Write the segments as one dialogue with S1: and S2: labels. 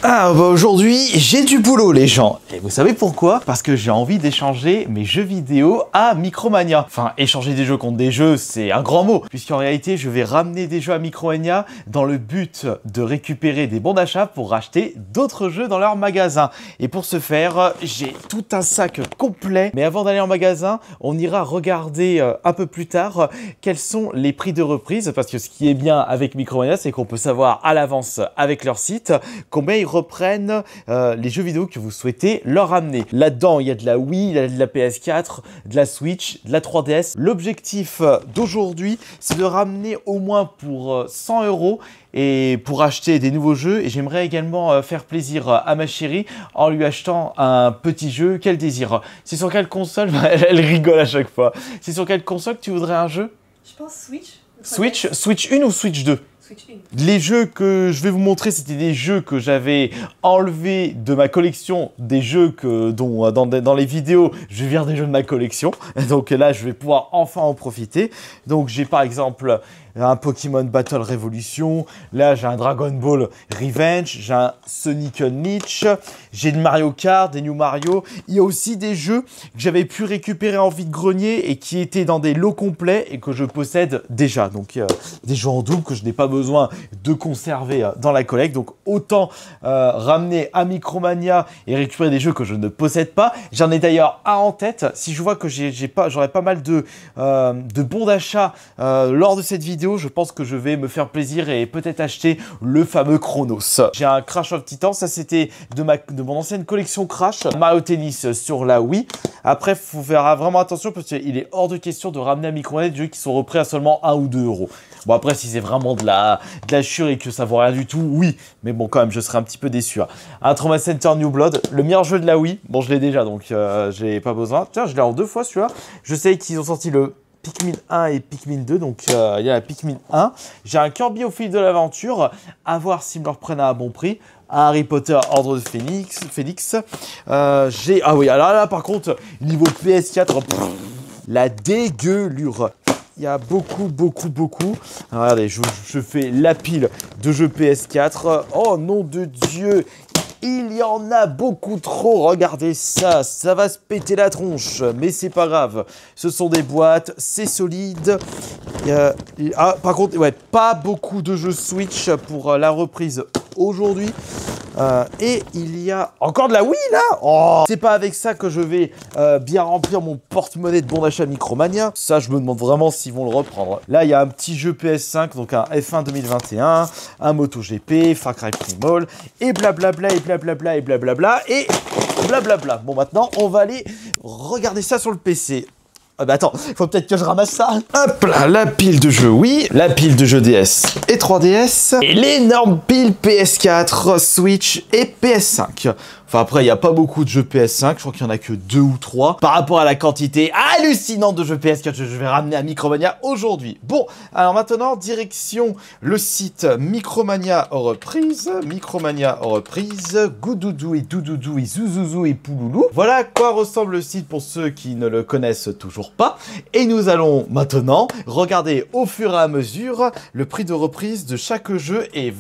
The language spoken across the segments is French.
S1: Ah bah aujourd'hui j'ai du boulot les gens. Et vous savez pourquoi? Parce que j'ai envie d'échanger mes jeux vidéo à Micromania. Enfin, échanger des jeux contre des jeux, c'est un grand mot. Puisqu'en réalité, je vais ramener des jeux à Micromania dans le but de récupérer des bons d'achat pour racheter d'autres jeux dans leur magasin. Et pour ce faire, j'ai tout un sac complet. Mais avant d'aller en magasin, on ira regarder un peu plus tard quels sont les prix de reprise. Parce que ce qui est bien avec Micromania, c'est qu'on peut savoir à l'avance avec leur site combien ils reprennent les jeux vidéo que vous souhaitez leur ramener. Là-dedans, il y a de la Wii, il y a de la PS4, de la Switch, de la 3DS. L'objectif d'aujourd'hui, c'est de ramener au moins pour 100 € et pour acheter des nouveaux jeux. Et j'aimerais également faire plaisir à ma chérie en lui achetant un petit jeu qu'elle désire. C'est sur quelle console? Elle rigole à chaque fois. C'est sur quelle console que tu voudrais un jeu?
S2: Je pense Switch.
S1: Switch 1 ou Switch 2? Les jeux que je vais vous montrer, c'était des jeux que j'avais enlevés de ma collection, des jeux dont dans les vidéos, je viens des jeux de ma collection. Donc là, je vais pouvoir enfin en profiter. Donc j'ai par exemple un Pokémon Battle Revolution, là j'ai un Dragon Ball Revenge, j'ai un Sonic Unleashed, j'ai de Mario Kart, des New Mario. Il y a aussi des jeux que j'avais pu récupérer en vide-grenier et qui étaient dans des lots complets et que je possède déjà. Donc des jeux en double que je n'ai pas besoin de conserver dans la collecte. Donc autant ramener à Micromania et récupérer des jeux que je ne possède pas. J'en ai d'ailleurs un en tête. Si je vois que j'aurai pas mal de bons d'achat lors de cette vidéo, je pense que je vais me faire plaisir et peut-être acheter le fameux Chronos. J'ai un Crash of Titans, ça c'était de mon ancienne collection Crash. Mario Tennis sur la Wii. Après, il faut faire vraiment attention parce qu'il est hors de question de ramener à Micromania des jeux qui sont repris à seulement 1 ou 2 €. Bon, après, si c'est vraiment de la chure et que ça vaut rien du tout, oui. Mais bon, quand même, je serais un petit peu déçu. Un Trauma Center New Blood, le meilleur jeu de la Wii. Bon, je l'ai déjà, donc j'ai pas besoin. Tiens, je l'ai en 2 fois celui-là. Je sais qu'ils ont sorti le Pikmin 1 et Pikmin 2, donc il y a la Pikmin 1. J'ai un Kirby au fil de l'aventure, à voir s'ils me le reprennent à un bon prix. Un Harry Potter Ordre de Phénix. Ah oui, alors là par contre, niveau PS4, la dégueulure. Il y a beaucoup. Alors, regardez, je fais la pile de jeux PS4. Oh nom de Dieu! Il y en a beaucoup trop, regardez ça, ça va se péter la tronche, mais c'est pas grave. Ce sont des boîtes, c'est solide. Par contre, ouais, pas beaucoup de jeux Switch pour la reprise aujourd'hui. Et il y a encore de la Wii là. Oh, c'est pas avec ça que je vais bien remplir mon porte-monnaie de bons d'achat Micromania. Ça, je me demande vraiment s'ils vont le reprendre. Là, il y a un petit jeu PS5, donc un F1 2021, un MotoGP, Far Cry Primal, et blablabla, et blablabla, et blablabla, et blablabla. Bon, maintenant, on va aller regarder ça sur le PC. Ah bah attends, faut peut-être que je ramasse ça. Hop là, la pile de jeux Wii, la pile de jeux DS et 3DS, et l'énorme pile PS4, Switch et PS5. Enfin après, il n'y a pas beaucoup de jeux PS5, je crois qu'il n'y en a que 2 ou 3. Par rapport à la quantité hallucinante de jeux PS4 que je vais ramener à Micromania aujourd'hui. Bon, alors maintenant, direction le site Micromania en reprise. Micromania en reprise, Goudoudou et Doudoudou et Zouzouzou et Pouloulou. Voilà à quoi ressemble le site pour ceux qui ne le connaissent toujours pas. Et nous allons maintenant regarder au fur et à mesure le prix de reprise de chaque jeu et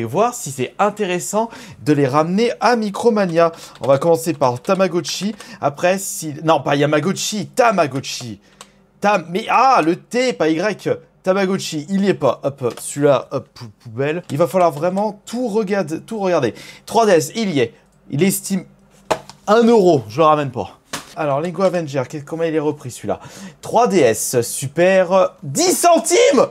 S1: voir si c'est intéressant de les ramener à Micromania. On va commencer par Tamagotchi. Après, non, pas Yamagotchi, Tamagotchi. Le T, pas Y. Tamagotchi, il n'y est pas. Hop, celui-là, hop, poubelle. Il va falloir vraiment tout regarder. 3DS, il y est. Il estime 1 €. Je le ramène pas. Alors, Lego Avenger, comment il est repris celui-là? 3DS, super. 10 centimes!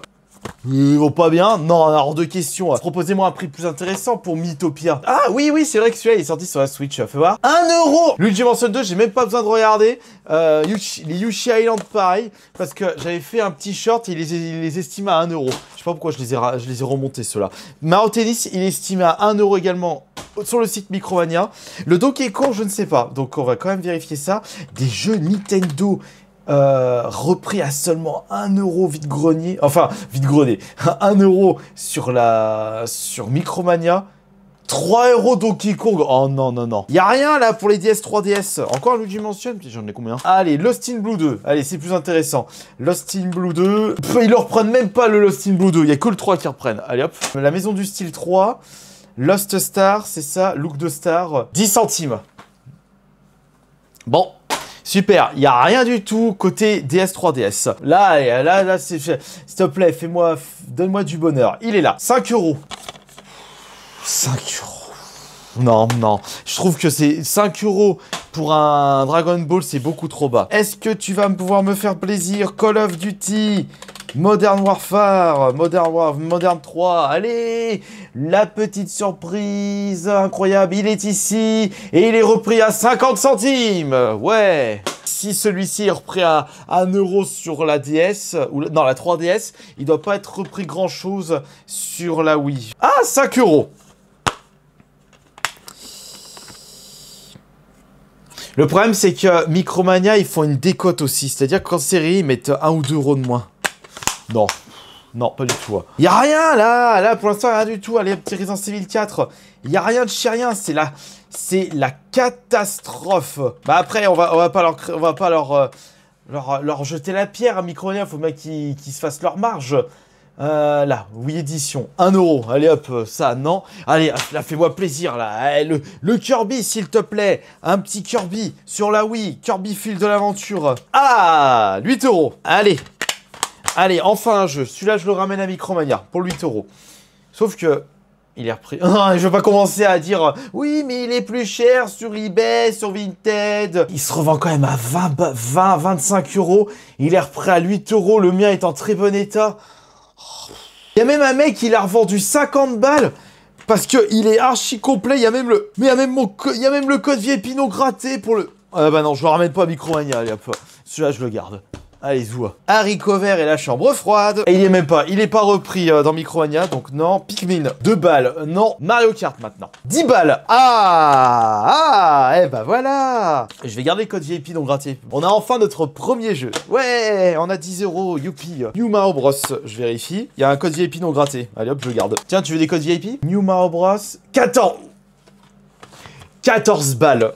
S1: Ils vont pas bien? Non, hors de question. Proposez-moi un prix plus intéressant pour Mythopia. Ah oui, c'est vrai que celui-là il est sorti sur la Switch. Fais voir. 1 €! Luigi Mansion 2, j'ai même pas besoin de regarder. Les Yoshi Island, pareil. Parce que j'avais fait un petit short et il les estime à 1 €. Je sais pas pourquoi je les ai remontés ceux-là. Mario Tennis, il est estimé à 1 € également sur le site Micromania. Le Donkey Kong, je ne sais pas. Donc on va quand même vérifier ça. Des jeux Nintendo. Repris à seulement 1 € vide-grenier, enfin vide-grenier, 1 € sur Micromania, 3 € Donkey Kong, oh non, y a rien là pour les DS 3DS, encore un Luigi Mansion, j'en ai combien? Allez, Lost in Blue 2, allez c'est plus intéressant, Lost in Blue 2, ils ne reprennent même pas le Lost in Blue 2, il n'y a que le 3 qui reprennent, allez hop, la Maison du Style 3, Lost Star, c'est ça, Look de Star, 10 centimes. Bon, super, il n'y a rien du tout côté DS 3DS. Là, s'il te plaît, donne-moi du bonheur. Il est là, 5 euros. 5 euros. Non, je trouve que c'est 5 euros pour un Dragon Ball, c'est beaucoup trop bas. Est-ce que tu vas pouvoir me faire plaisir? Call of Duty, Modern Warfare, Modern 3, allez, la petite surprise incroyable, il est ici et il est repris à 50 centimes. Ouais. Si celui-ci est repris à 1 euro sur la DS, ou non, la 3DS, il doit pas être repris grand-chose sur la Wii. Ah, 5 euros. Le problème, c'est que Micromania, ils font une décote aussi. C'est-à-dire qu'en série, ils mettent 1 ou 2 euros de moins. Non, pas du tout. Il n'y a rien, là, pour l'instant, rien du tout. Allez, petit Resident Evil 4. Il n'y a rien de chez rien. C'est la catastrophe. Bah après, on va pas leur jeter la pierre à Micromania. Faut bien qu'ils se fassent leur marge. Là, Wii Edition, 1 euro. Allez hop, ça, non. Allez, là, fais-moi plaisir, là. Le Kirby, s'il te plaît. Un petit Kirby sur la Wii. Kirby Fil de l'aventure. Ah, 8 euros. Allez, enfin un jeu. Celui-là, je le ramène à Micromania pour 8 euros. Sauf que il est repris. Je vais pas commencer à dire oui, mais il est plus cher sur eBay, sur Vinted. Il se revend quand même à 25 euros. Il est repris à 8 euros. Le mien est en très bon état. Il y a même un mec qui l'a revendu 50 balles parce qu'il est archi complet. Il y a même le code VIP non gratté pour le. Bah non, je le ramène pas à Micromania. Allez hop, celui-là je le garde. Allez, zoua. Haricot vert et la chambre froide. Et il est pas repris dans Micromania, donc non. Pikmin, 2 balles, non. Mario Kart maintenant. 10 balles. Eh bah voilà. Je vais garder le code VIP non gratuit. On a enfin notre premier jeu. Ouais, on a 10 euros, youpi. New Mario Bros, je vérifie. Il y a un code VIP non gratté. Allez hop, je le garde. Tiens, tu veux des codes VIP? New Mario Bros, 14 balles.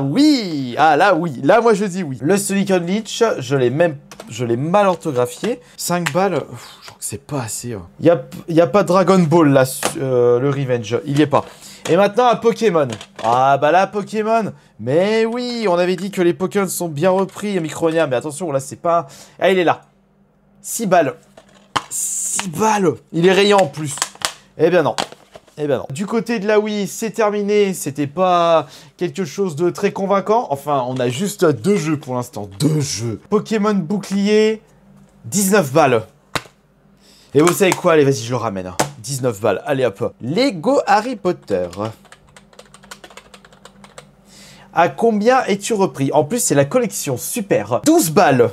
S1: Oui. Là oui, là moi je dis oui. Le Sonic Unleashed, je l'ai mal orthographié. 5 balles, je crois que c'est pas assez. Y a pas Dragon Ball là, le Revenge, il y est pas. Et maintenant un Pokémon. Ah bah là Pokémon. Mais oui, on avait dit que les Pokémon sont bien repris à Micromania, mais attention là c'est pas. Ah il est là. 6 balles. 6 balles. Il est rayant en plus. Eh bien non. Du côté de la Wii, c'est terminé. C'était pas quelque chose de très convaincant. Enfin, on a juste 2 jeux pour l'instant. 2 jeux. Pokémon bouclier, 19 balles. Et vous savez quoi? Allez, vas-y, je le ramène. 19 balles. Allez, hop. Lego Harry Potter. À combien es-tu repris? En plus, c'est la collection. Super. 12 balles.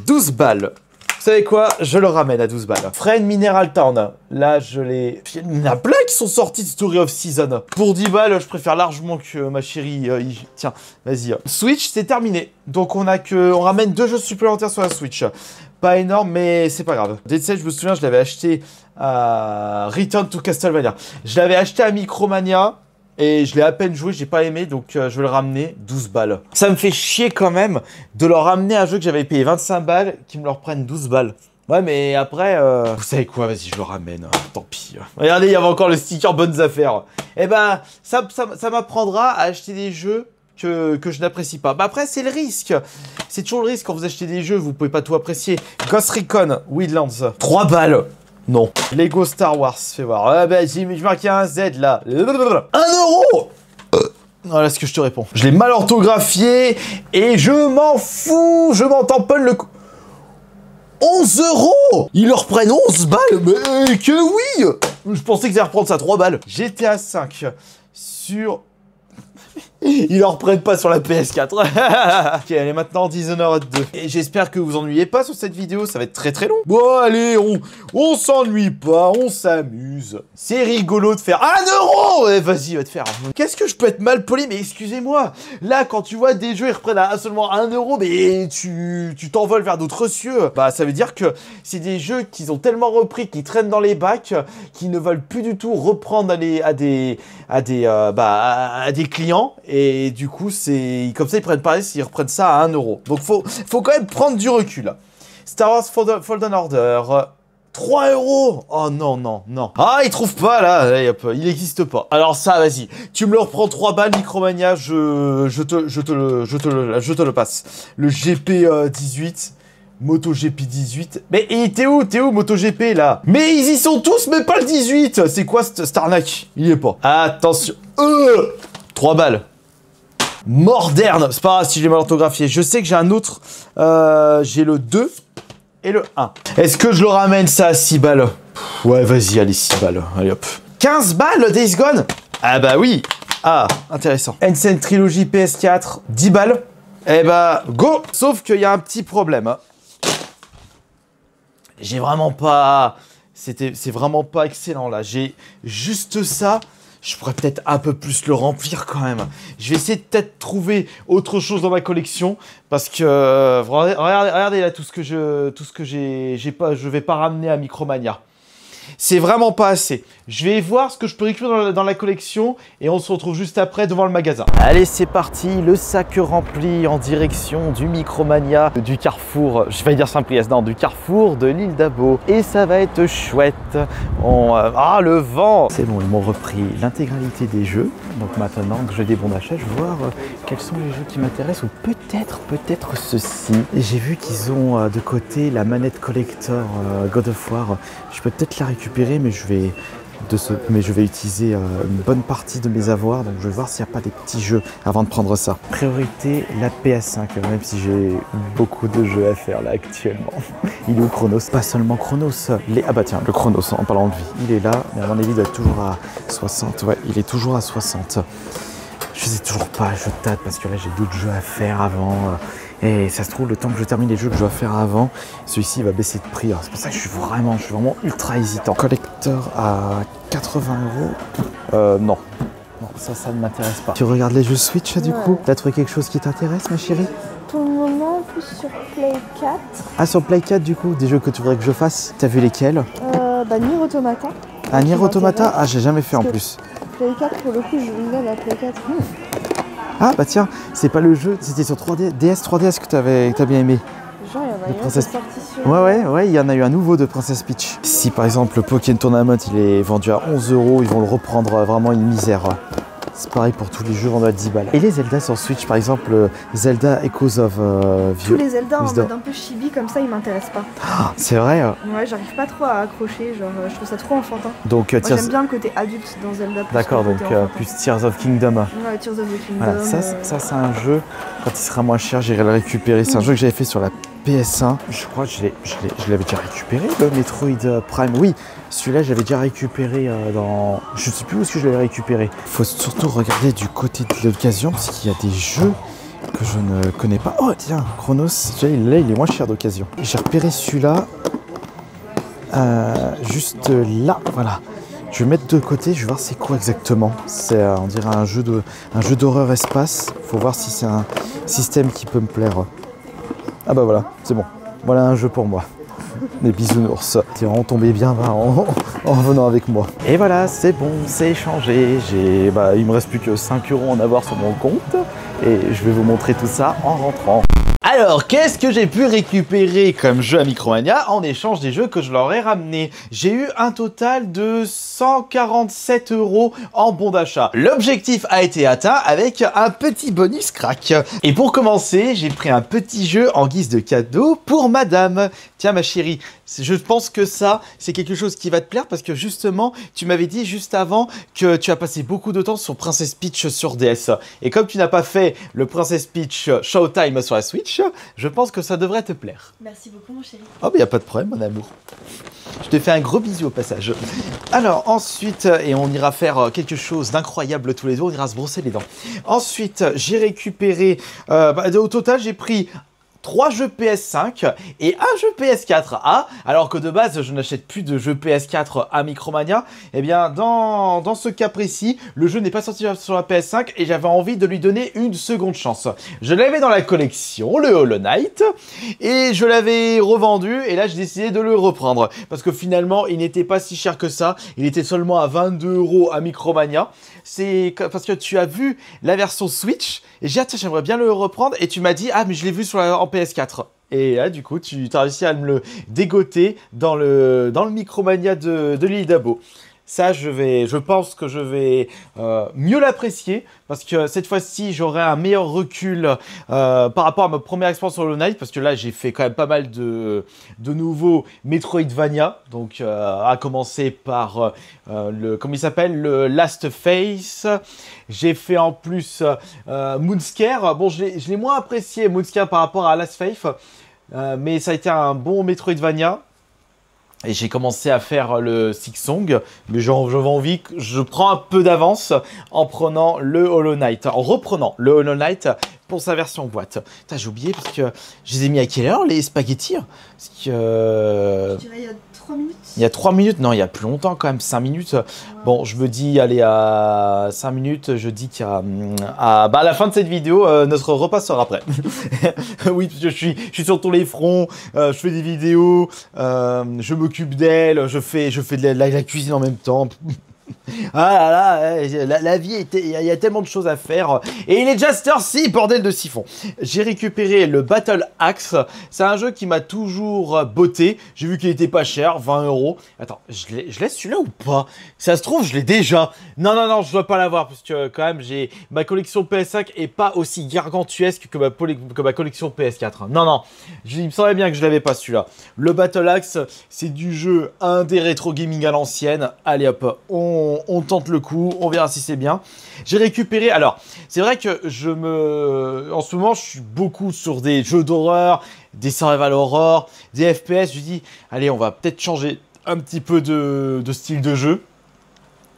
S1: 12 balles. Vous savez quoi? Je le ramène à 12 balles. Friend Mineral Town. Là, je l'ai... Il y en a plein qui sont sortis de Story of Season. Pour 10 balles, je préfère largement que ma chérie... Tiens, vas-y. Switch, c'est terminé. Donc, on ramène 2 jeux supplémentaires sur la Switch. Pas énorme, mais c'est pas grave. Dead Cells, je me souviens, je l'avais acheté à Return to Castlevania. Je l'avais acheté à Micromania. Et je l'ai à peine joué, j'ai pas aimé, donc je vais le ramener 12 balles. Ça me fait chier quand même de leur ramener un jeu que j'avais payé 25 balles, qui me leur prennent 12 balles. Ouais, mais après, vous savez quoi, vas-y, je le ramène, tant pis. Regardez, il y avait encore le sticker bonnes affaires. Eh ben, ça m'apprendra à acheter des jeux que je n'apprécie pas. Bah après, c'est le risque. C'est toujours le risque quand vous achetez des jeux, vous pouvez pas tout apprécier. Ghost Recon Wildlands, 3 balles. Non. Lego Star Wars, fais voir. Ah bah, je marquais un Z là. 1 euro. Voilà ce que je te réponds. Je l'ai mal orthographié et je m'en fous. Je m'en tamponne le coup. 11 euros. Ils leur prennent 11 balles. Mais que oui. Je pensais qu'ils allaient reprendre ça 3 balles. GTA 5 sur... Ils leur prennent pas sur la PS4. Ok, elle est maintenant Dishonored 2. Et j'espère que vous ennuyez pas sur cette vidéo, ça va être très très long. Bon, allez, on s'ennuie pas, on s'amuse. C'est rigolo de faire 1 euro. Vas-y, va te faire. Qu'est-ce que je peux être mal poli, mais excusez-moi. Là, quand tu vois des jeux, ils reprennent à seulement 1 euro, mais tu t'envoles vers d'autres cieux. Bah, ça veut dire que c'est des jeux qu'ils ont tellement repris, qui traînent dans les bacs, qui ne veulent plus du tout reprendre à des clients. Et du coup, c'est comme ça, ils prennent pareil s'ils reprennent ça à 1 euro. Donc, faut quand même prendre du recul. Star Wars Fallen Order, 3 euros. Oh non, non, non. Ah, il trouve pas là. Allez, hop, il n'existe pas. Alors ça, vas-y. Tu me le reprends 3 balles, Micromania, je te le passe. Le GP18. MotoGP 18. Mais t'es où MotoGP là? Mais ils y sont tous, mais pas le 18. C'est quoi cette arnaque? Il y est pas. Attention. 3 balles. Moderne. C'est pas grave si j'ai mal orthographié. Je sais que j'ai un autre. J'ai le 2 et le 1. Est-ce que je le ramène ça à 6 balles? Ouais, vas-y, allez, 6 balles. Allez hop. 15 balles, Days Gone? Ah bah oui. Ah, intéressant. Ancient Trilogy PS4, 10 balles. Eh bah, go. Sauf qu'il y a un petit problème. J'ai vraiment pas... C'est vraiment pas excellent, là. J'ai juste ça. Je pourrais peut-être un peu plus le remplir, quand même. Je vais essayer de peut-être trouver autre chose dans ma collection. Parce que... regardez là, tout ce que je vais pas ramener à Micromania. C'est vraiment pas assez. Je vais voir ce que je peux récupérer dans la collection et on se retrouve juste après devant le magasin. Allez, c'est parti, le sac rempli en direction du Micromania, du Carrefour, je vais dire Saint-Priest, non, du Carrefour de l'île d'Abo. Et ça va être chouette. Ah, le vent! C'est bon, ils m'ont repris l'intégralité des jeux. Donc maintenant que j'ai des bons d'achat, je vais voir quels sont les jeux qui m'intéressent ou peut-être ceci. Et j'ai vu qu'ils ont de côté la manette collector God of War. Je peux peut-être la récupérer, mais je vais utiliser une bonne partie de mes avoirs, donc je vais voir s'il n'y a pas des petits jeux avant de prendre ça. Priorité, la PS5, même si j'ai beaucoup de jeux à faire là actuellement. Il est où Chronos? Pas seulement Chronos, ah bah tiens, le Chronos, en parlant de vie, il est là, mais à mon avis il doit être toujours à 60, ouais, il est toujours à 60. Je sais toujours pas, je tâte parce que là j'ai d'autres jeux à faire avant. Et ça se trouve, le temps que je termine les jeux que je dois faire avant, celui-ci va baisser de prix. C'est pour ça que je suis vraiment ultra hésitant. Collector à 80 €. Non. Non, ça ne m'intéresse pas. Tu regardes les jeux Switch du coup? T'as trouvé quelque chose qui t'intéresse, ma chérie?
S2: Pour le moment, plus sur Play 4.
S1: Ah, sur Play 4 du coup, des jeux que tu voudrais que je fasse? T'as vu lesquels?
S2: Nier Automata.
S1: Ah, Nier Automata? Ah, j'ai jamais fait en plus.
S2: Play 4, pour le coup, je voulais la Play 4.
S1: Ah bah tiens, c'est pas le jeu, c'était sur 3DS que t'as bien aimé.
S2: Genre, il y en a eu un qui est sorti sur...
S1: Ouais, il y en a eu un nouveau de Princess Peach. Si par exemple le Pokémon Tournament il est vendu à 11 €, ils vont le reprendre vraiment une misère. C'est pareil pour tous les jeux vendus à 10 balles. Et les Zelda sur Switch, par exemple, Zelda Echoes of
S2: Tous les Zelda en mode un peu chibi comme ça, ils m'intéressent pas.
S1: Ah, c'est vrai.
S2: Ouais, j'arrive pas trop à accrocher, genre je trouve ça trop enfantin.
S1: Donc
S2: moi, j'aime bien le côté adulte dans Zelda.
S1: D'accord, donc plus Tears of Kingdom.
S2: Ouais, Tears of the Kingdom.
S1: Voilà, ça c'est un jeu, quand il sera moins cher, j'irai le récupérer. C'est un jeu que j'avais fait sur la PS1. Je crois que je l'avais déjà récupéré, le Metroid Prime. Oui, celui-là, j'avais déjà récupéré dans... Je sais plus où est-ce que je l'avais récupéré. Il faut surtout regarder du côté de l'occasion, parce qu'il y a des jeux que je ne connais pas. Oh, tiens, Chronos, là, il est moins cher d'occasion. J'ai repéré celui-là, juste là, voilà. Je vais mettre de côté, je vais voir c'est quoi exactement. C'est, on dirait un jeu d'horreur espace. Faut voir si c'est un système qui peut me plaire. Ah bah voilà, c'est bon. Voilà un jeu pour moi. Les bisounours. T'es vraiment tombé bien en venant avec moi. Et voilà, c'est bon, c'est échangé. Il me reste plus que 5 € en avoir sur mon compte. Et je vais vous montrer tout ça en rentrant. Alors, qu'est-ce que j'ai pu récupérer comme jeu à Micromania en échange des jeux que je leur ai ramenés? J'ai eu un total de 147 € en bon d'achat. L'objectif a été atteint avec un petit bonus crack. Et pour commencer, j'ai pris un petit jeu en guise de cadeau pour madame. Tiens ma chérie, je pense que ça, c'est quelque chose qui va te plaire parce que justement, tu m'avais dit juste avant que tu as passé beaucoup de temps sur Princess Peach sur DS. Et comme tu n'as pas fait le Princess Peach Showtime sur la Switch, je pense que ça devrait te plaire.
S2: Merci beaucoup mon chéri.
S1: Oh, mais y a pas de problème mon amour. Je te fais un gros bisou au passage. Alors ensuite, et on ira faire quelque chose d'incroyable tous les deux, on ira se brosser les dents. Ensuite, j'ai récupéré, au total j'ai pris 3 jeux PS5 et un jeu PS4. Alors que de base, je n'achète plus de jeux PS4 à Micromania. Eh bien, dans ce cas précis, le jeu n'est pas sorti sur la PS5 et j'avais envie de lui donner une seconde chance. Je l'avais dans la collection, le Hollow Knight, et je l'avais revendu et là, j'ai décidé de le reprendre. Parce que finalement, il n'était pas si cher que ça. Il était seulement à 22 € à Micromania. C'est parce que tu as vu la version Switch et j'ai dit, ah, tiens, j'aimerais bien le reprendre et tu m'as dit, ah, mais je l'ai vu en PS4. Et là, du coup, tu as réussi à me le dégoter dans le Micromania de l'île d'Abo. Ça, je pense que je vais mieux l'apprécier parce que cette fois-ci, j'aurai un meilleur recul par rapport à ma première expérience sur Hollow Knight parce que là, j'ai fait quand même pas mal de nouveaux Metroidvania. Donc, à commencer par comment il s'appelle, le Last Face. J'ai fait en plus Moonscare. Bon, je l'ai moins apprécié Moonscare par rapport à Last Faith, mais ça a été un bon Metroidvania. Et j'ai commencé à faire le Silksong, mais j'avais envie que je prends un peu d'avance en prenant le Hollow Knight, en reprenant le Hollow Knight pour sa version boîte. Putain, j'ai oublié parce que je les ai mis à quelle heure les spaghettis? Parce que...
S2: Je dirais il y a 3 minutes.
S1: Il y a 3 minutes? Non, il y a plus longtemps quand même, 5 minutes. Ouais. Bon, je me dis, allez, à 5 minutes, je dis qu'à à la fin de cette vidéo, notre repas sera prêt. Oui, parce que je suis sur tous les fronts, je fais des vidéos, je m'occupe d'elle, je fais de la cuisine en même temps. Ah là là, la vie, il y a tellement de choses à faire. Et il est déjà cette heure-ci, bordel de siphon. J'ai récupéré le Battle Axe. C'est un jeu qui m'a toujours botté. J'ai vu qu'il était pas cher, 20 €. Attends, je laisse celui-là ou pas? Ça se trouve, je l'ai déjà. Non, je dois pas l'avoir parce que quand même, ma collection PS5 est pas aussi gargantuesque que ma collection PS4. Non, il me semblait bien que je l'avais pas celui-là. Le Battle Axe, c'est du jeu indé rétro gaming à l'ancienne. Allez hop, on tente le coup, on verra si c'est bien. J'ai récupéré, alors, c'est vrai que en ce moment, je suis beaucoup sur des jeux d'horreur, des survival horror, des FPS. Je dis, allez, on va peut-être changer un petit peu de style de jeu.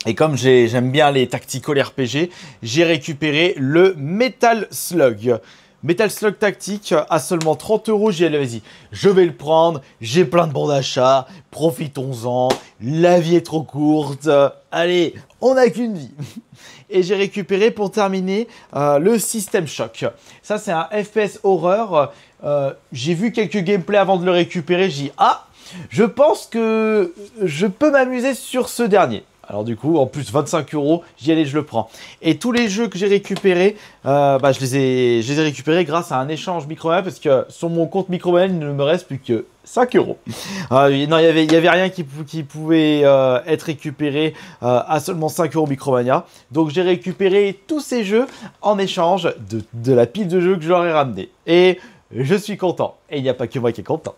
S1: Et comme j'aime bien les tactical RPG, j'ai récupéré le Metal Slug. Metal Slug Tactique à seulement 30 €. J'ai dit, allez, vas-y, je vais le prendre. J'ai plein de bons d'achat. Profitons-en. La vie est trop courte. Allez, on n'a qu'une vie. Et j'ai récupéré pour terminer le System Shock. Ça, c'est un FPS horreur. J'ai vu quelques gameplays avant de le récupérer. J'ai dit, ah, je pense que je peux m'amuser sur ce dernier. Alors du coup, en plus 25 €, j'y allais, je le prends. Et tous les jeux que j'ai récupérés, je les ai récupérés grâce à un échange Micromania parce que sur mon compte Micromania, il ne me reste plus que 5 €. Non, il y avait rien qui pouvait être récupéré à seulement 5 € Micromania. Donc j'ai récupéré tous ces jeux en échange de la pile de jeux que je leur ai ramené. Et je suis content. Et il n'y a pas que moi qui est content.